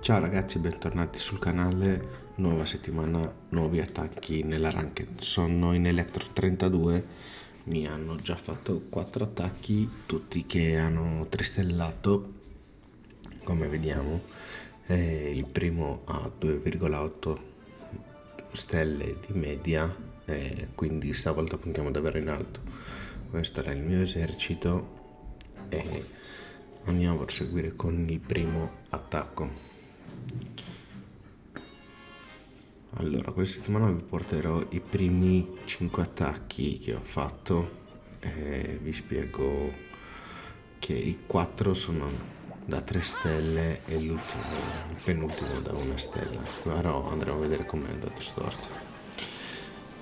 Ciao ragazzi, bentornati sul canale. Nuova settimana, nuovi attacchi nella ranked. Sono in Electro 32, mi hanno già fatto 4 attacchi, tutti che hanno tristellato, come vediamo. Il primo ha 2,8 stelle di media, quindi stavolta puntiamo davvero in alto. Questo era il mio esercito e andiamo a proseguire con il primo attacco. Allora, questa settimana vi porterò i primi 5 attacchi che ho fatto e vi spiego che i 4 sono da 3 stelle e l'ultimo, il penultimo da 1 stella. Però andremo a vedere com'è andato storto.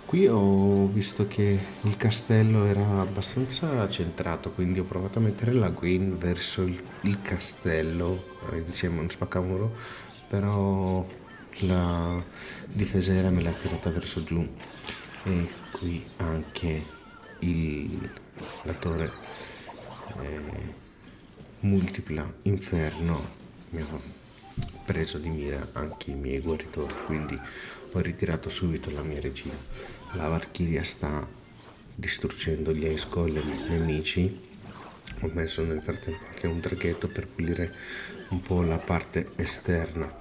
Qui ho visto che il castello era abbastanza centrato, quindi ho provato a mettere la Queen verso il castello insieme a un spaccamuro, però la difesera me l'ha tirata verso giù. E qui anche la torre multipla inferno mi ha preso di mira anche i miei guaritori, quindi ho ritirato subito la mia regina. La Valchiria sta distruggendo gli Ice Golem nemici. Ho messo nel frattempo anche un draghetto per pulire un po' la parte esterna,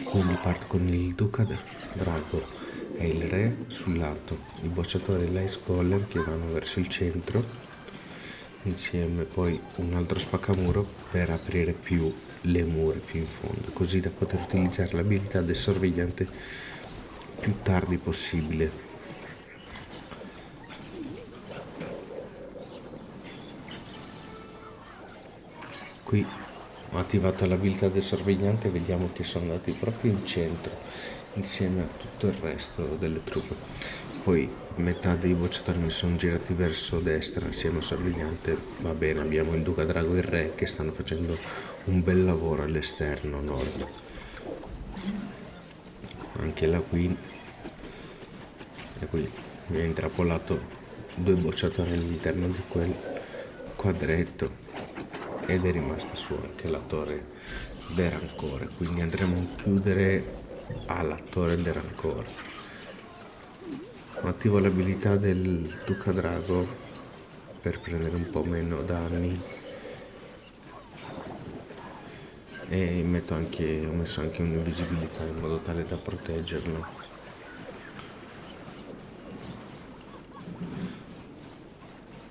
quindi parto con il Duca Drago e il Re sul lato, il Bocciatore e l'Ice Golem che vanno verso il centro, insieme poi un altro spaccamuro per aprire più le mura più in fondo, così da poter utilizzare l'abilità del sorvegliante più tardi possibile. Qui ho attivato l'abilità del sorvegliante e vediamo che sono andati proprio in centro insieme a tutto il resto delle truppe. Poi metà dei bocciatori mi sono girati verso destra insieme al sorvegliante. Va bene, abbiamo il Duca Drago e il Re che stanno facendo un bel lavoro all'esterno nord. Anche la Queen, e qui mi ha intrappolato 2 bocciatori all'interno di quel quadretto ed è rimasta su anche la torre del rancore, quindi andremo a chiudere alla torre del rancore. Attivo l'abilità del Duca Drago per prendere un po' meno danni e ho messo anche un'invisibilità in modo tale da proteggerlo.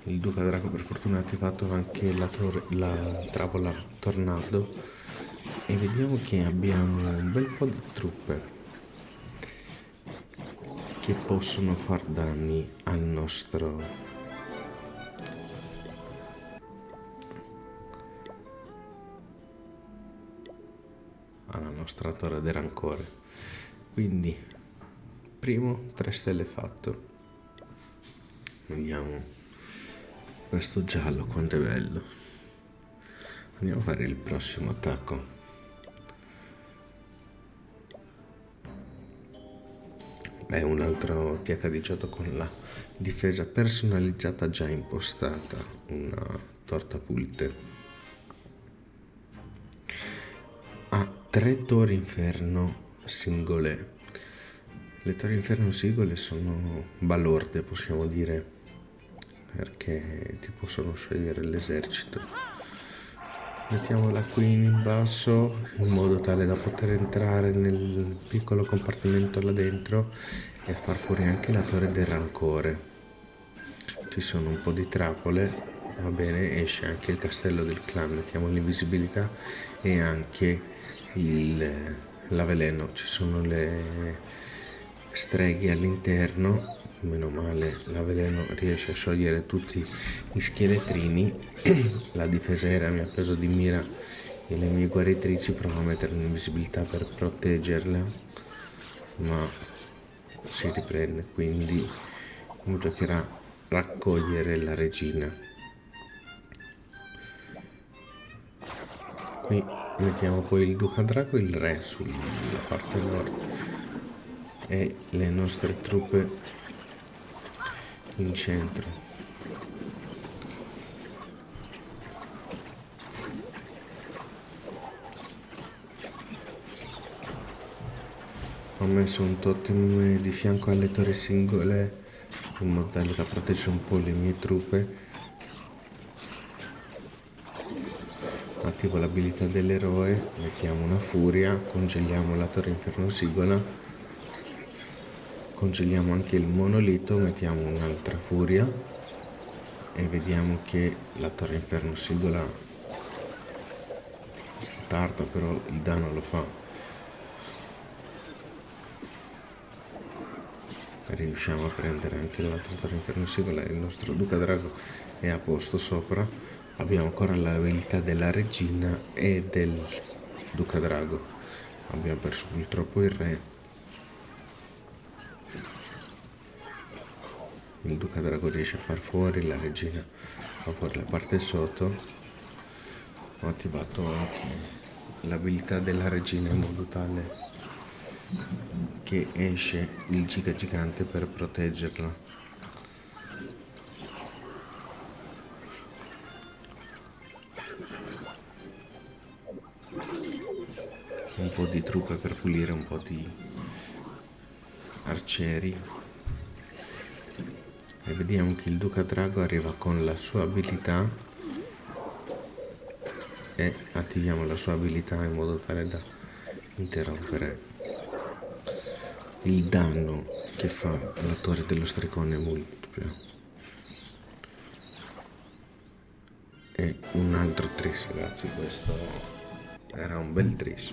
Il Duca Drago per fortuna ha attivato anche la trappola tornado e vediamo che abbiamo un bel po' di truppe che possono far danni alla nostra torre del rancore. Quindi primo 3 stelle fatto. Vediamo questo giallo quanto è bello. Andiamo a fare il prossimo attacco. È un altro TH18 con la difesa personalizzata già impostata, una torta pulte. Ha 3 torri inferno singole. Le torri inferno singole sono balorde, possiamo dire, perché ti possono sciogliere l'esercito. Mettiamo la Queen in basso in modo tale da poter entrare nel piccolo compartimento là dentro e far fuori anche la torre del rancore. Ci sono un po' di trappole, va bene, esce anche il castello del clan, mettiamo l'invisibilità e anche l'avveleno. Ci sono le streghe all'interno. Meno male l'avveleno riesce a sciogliere tutti gli scheletrini. La difesera mi ha preso di mira e le mie guaritrici, provo a mettere l'invisibilità per proteggerla, ma si riprende, quindi mi toccherà raccogliere la regina. Qui mettiamo poi il Duca Drago e il Re sulla parte nord e le nostre truppe in centro. Ho messo un totem di fianco alle torri singole in modo tale da proteggere un po' le mie truppe. Attivo l'abilità dell'eroe, mettiamo una furia, congeliamo la torre inferno sigola, congeliamo anche il monolito, mettiamo un'altra furia e vediamo che la torre inferno sigola tarda, però il danno lo fa. Riusciamo a prendere anche l'altra torre inferno sigola e il nostro Duca Drago è a posto sopra. Abbiamo ancora l'abilità della regina e del Duca Drago. Abbiamo perso purtroppo il re. Il Duca Drago riesce a far fuori, la regina fa fuori la parte sotto. Ho attivato anche l'abilità della regina in modo tale che esce il giga gigante per proteggerla. Un po' di truppe per pulire, un po' di arcieri e vediamo che il Duca Drago arriva con la sua abilità e attiviamo la sua abilità in modo tale da interrompere il danno che fa la torre dello stregone multipla. E un altro tris, ragazzi, questo era un bel tris.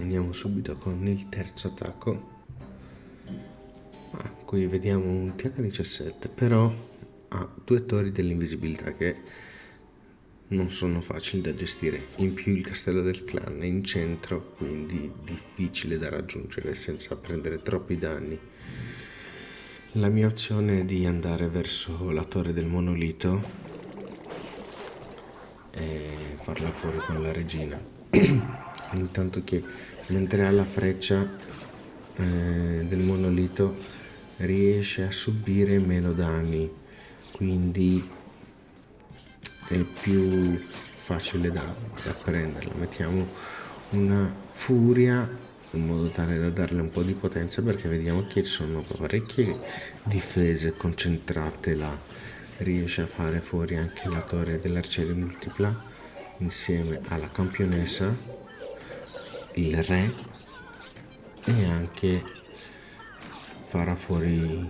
Andiamo subito con il terzo attacco. Qui vediamo un TH17, però ha 2 torri dell'invisibilità che non sono facili da gestire. In più il castello del clan è in centro, quindi difficile da raggiungere senza prendere troppi danni. La mia opzione è di andare verso la torre del monolito e farla fuori con la regina. Intanto che mentre ha la freccia del monolito riesce a subire meno danni, quindi è più facile da prenderla. Mettiamo una furia in modo tale da darle un po' di potenza, perché vediamo che ci sono parecchie difese concentrate là. Riesce a fare fuori anche la torre dell'arciere multipla insieme alla campionessa, il re, e anche farà fuori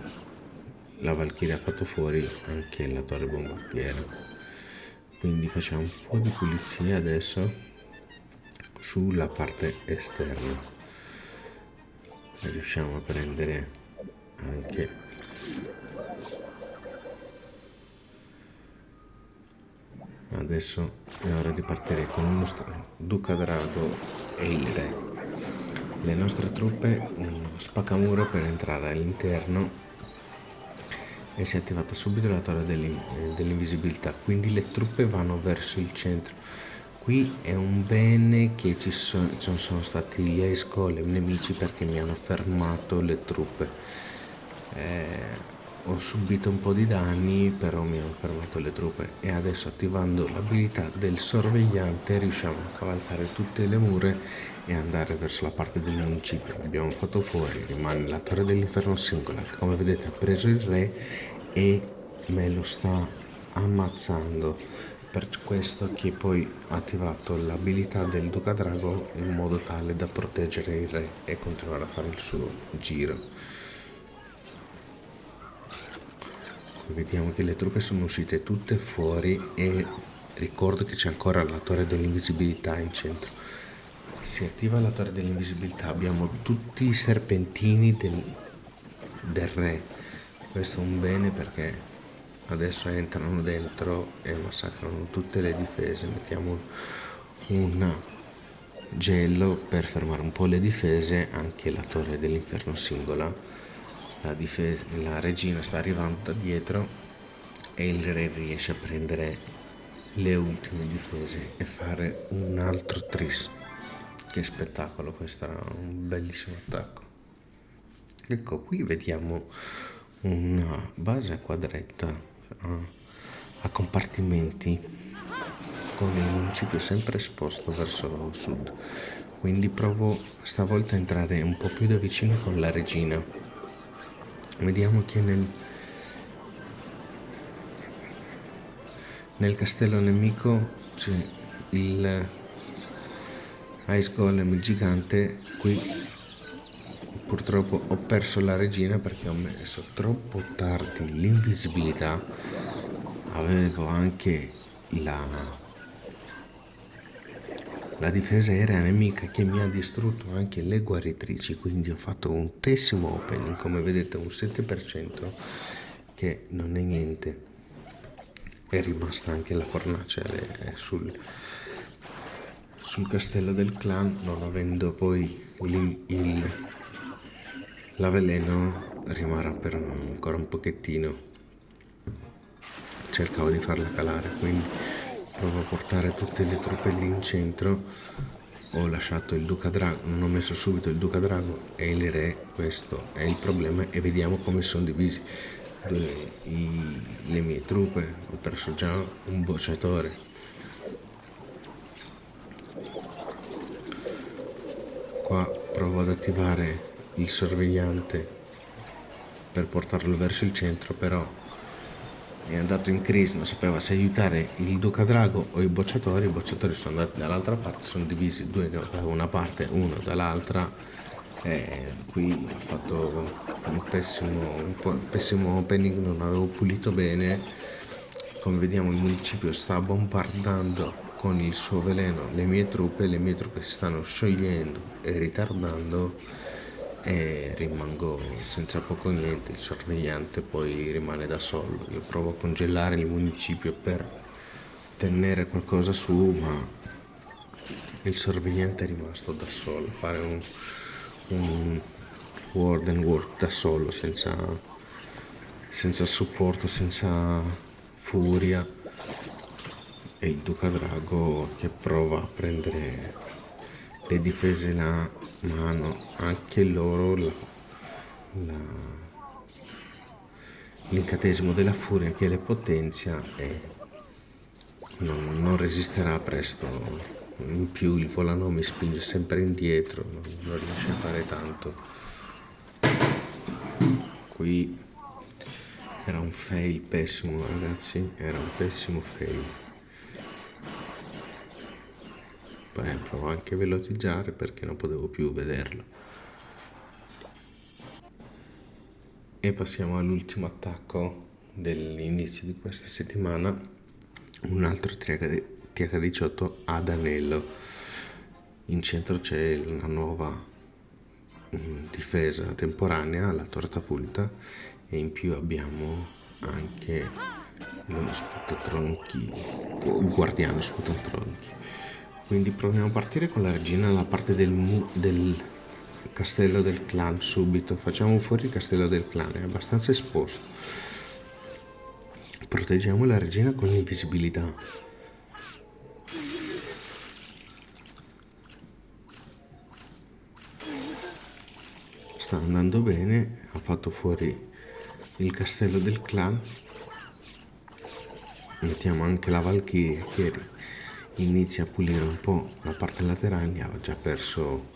la Valchiria, ha fatto fuori anche la torre bombardiera. Quindi facciamo un po' di pulizia adesso sulla parte esterna. Riusciamo a prendere anche adesso è ora di partire con il nostro Duca Drago e il re. Le nostre truppe spaccamuro per entrare all'interno e si è attivata subito la torre dell'invisibilità, quindi le truppe vanno verso il centro. Qui è un bene che ci sono stati gli Ice Golem nemici, perché mi hanno fermato le truppe. Ho subito un po' di danni, però mi hanno fermato le truppe, e adesso attivando l'abilità del sorvegliante riusciamo a cavalcare tutte le mura e andare verso la parte del municipio. Abbiamo fatto fuori, rimane la torre dell'inferno singola che, come vedete, ha preso il re e me lo sta ammazzando. Per questo che poi ho attivato l'abilità del Duca Drago in modo tale da proteggere il re e continuare a fare il suo giro. Vediamo che le truppe sono uscite tutte fuori e ricordo che c'è ancora la torre dell'invisibilità in centro. Si attiva la torre dell'invisibilità, abbiamo tutti i serpentini del re. Questo è un bene, perché adesso entrano dentro e massacrano tutte le difese. Mettiamo un gelo per fermare un po' le difese, anche la torre dell'inferno singola. La regina sta arrivando da dietro e il re riesce a prendere le ultime difese e fare un altro tris. Che spettacolo, questo era un bellissimo attacco. Ecco, qui vediamo una base a quadretta a compartimenti con il municipio sempre esposto verso sud. quindi provo stavolta a entrare un po' più da vicino con la regina. Vediamo che nel castello nemico c'è il Ice Golem gigante. Qui purtroppo ho perso la regina perché ho messo troppo tardi l'invisibilità. Avevo anche la difesa aerea nemica che mi ha distrutto anche le guaritrici, quindi ho fatto un pessimo opening, come vedete un 7% che non è niente. È rimasta anche la fornace sul castello del clan, non avendo poi l'avveleno rimarrà per ancora un pochettino. Cercavo di farla calare, quindi provo a portare tutte le truppe lì in centro. Ho lasciato il Duca Drago, non ho messo subito il Duca Drago e il re, questo è il problema, e vediamo come sono divisi le mie truppe. Ho perso già un bocciatore. Qua provo ad attivare il sorvegliante per portarlo verso il centro, però è andato in crisi, non sapeva se aiutare il Duca Drago o i bocciatori. I bocciatori sono andati dall'altra parte, sono divisi due da una parte, uno dall'altra, e qui ho fatto un pessimo opening, non avevo pulito bene. Come vediamo il municipio sta bombardando con il suo veleno le mie truppe si stanno sciogliendo e ritardando, e rimango senza poco niente. Il sorvegliante poi rimane da solo. Io provo a congelare il municipio per tenere qualcosa su, ma il sorvegliante è rimasto da solo, fare un word and work da solo, senza supporto, senza furia, e il Duca Drago che prova a prendere le difese là, ma hanno anche loro l'incantesimo della furia che le potenzia e non resisterà presto. In più il volano mi spinge sempre indietro, non riesce a fare tanto. Qui era un fail pessimo, ragazzi, era un pessimo fail. Provo anche a velocizzare perché non potevo più vederlo. E passiamo all'ultimo attacco dell'inizio di questa settimana, un altro TH18 ad anello. In centro c'è una nuova difesa temporanea, la tortapulta, e in più abbiamo anche lo sputtatronchi, il guardiano sputtatronchi. Quindi proviamo a partire con la regina dalla parte del castello del clan. Subito facciamo fuori il castello del clan, è abbastanza esposto. Proteggiamo la regina con l'invisibilità. Sta andando bene, ha fatto fuori il castello del clan. Mettiamo anche la Valchiria che inizia a pulire un po' la parte laterale. Ha già perso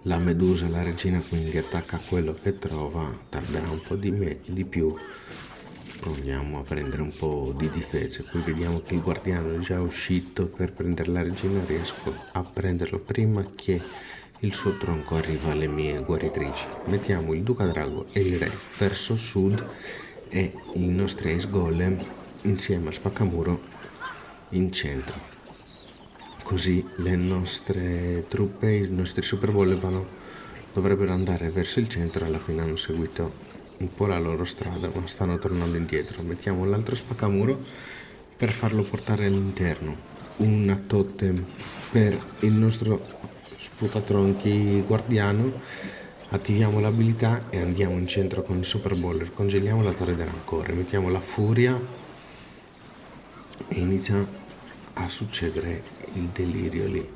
la medusa, la regina, quindi attacca quello che trova, tarderà un po' di più. Proviamo a prendere un po' di difese. Qui vediamo che il guardiano è già uscito per prendere la regina, riesco a prenderlo prima che il suo tronco arriva alle mie guaritrici. Mettiamo il Duca Drago e il re verso sud e i nostri Ice Golem insieme a Spaccamuro in centro. Così le nostre truppe, i nostri Super Bowl dovrebbero andare verso il centro. Alla fine hanno seguito un po' la loro strada, ma stanno tornando indietro. Mettiamo l'altro spaccamuro per farlo portare all'interno, una totem per il nostro sputtatronchi guardiano. Attiviamo l'abilità e andiamo in centro con il Super Bowler, congeliamo la torre dell'ancore, mettiamo la furia e inizia a succedere il delirio lì.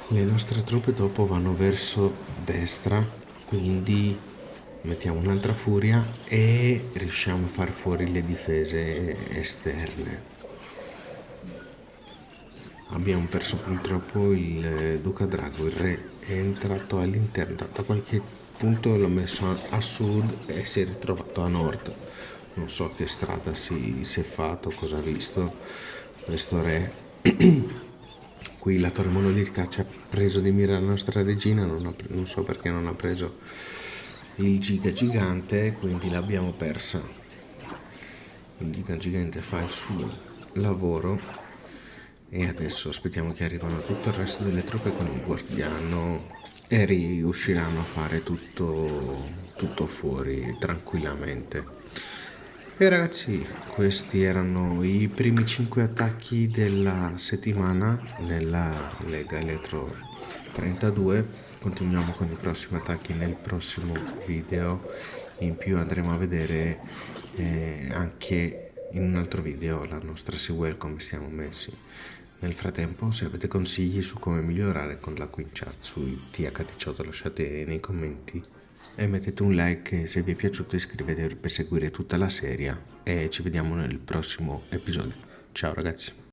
Le nostre truppe dopo vanno verso destra, quindi mettiamo un'altra furia e riusciamo a far fuori le difese esterne. abbiamo perso purtroppo il Duca Drago, il re è entrato all'interno, da qualche punto l'ho messo a sud e si è ritrovato a nord. Non so che strada si è fatto, cosa ha visto questo re. Qui la torre monolitica ci ha preso di mira la nostra regina, non so perché non ha preso il giga gigante, quindi l'abbiamo persa. Il giga gigante fa il suo lavoro e adesso aspettiamo che arrivano tutto il resto delle truppe con il guardiano e riusciranno a fare tutto fuori tranquillamente. E ragazzi, questi erano i primi 5 attacchi della settimana nella Lega Elettro 32. Continuiamo con i prossimi attacchi nel prossimo video. In più andremo a vedere anche in un altro video la nostra Seawell come siamo messi. Nel frattempo, se avete consigli su come migliorare con la Queen Chat su TH18 lasciate nei commenti e mettete un like se vi è piaciuto, iscrivetevi per seguire tutta la serie e ci vediamo nel prossimo episodio. Ciao ragazzi.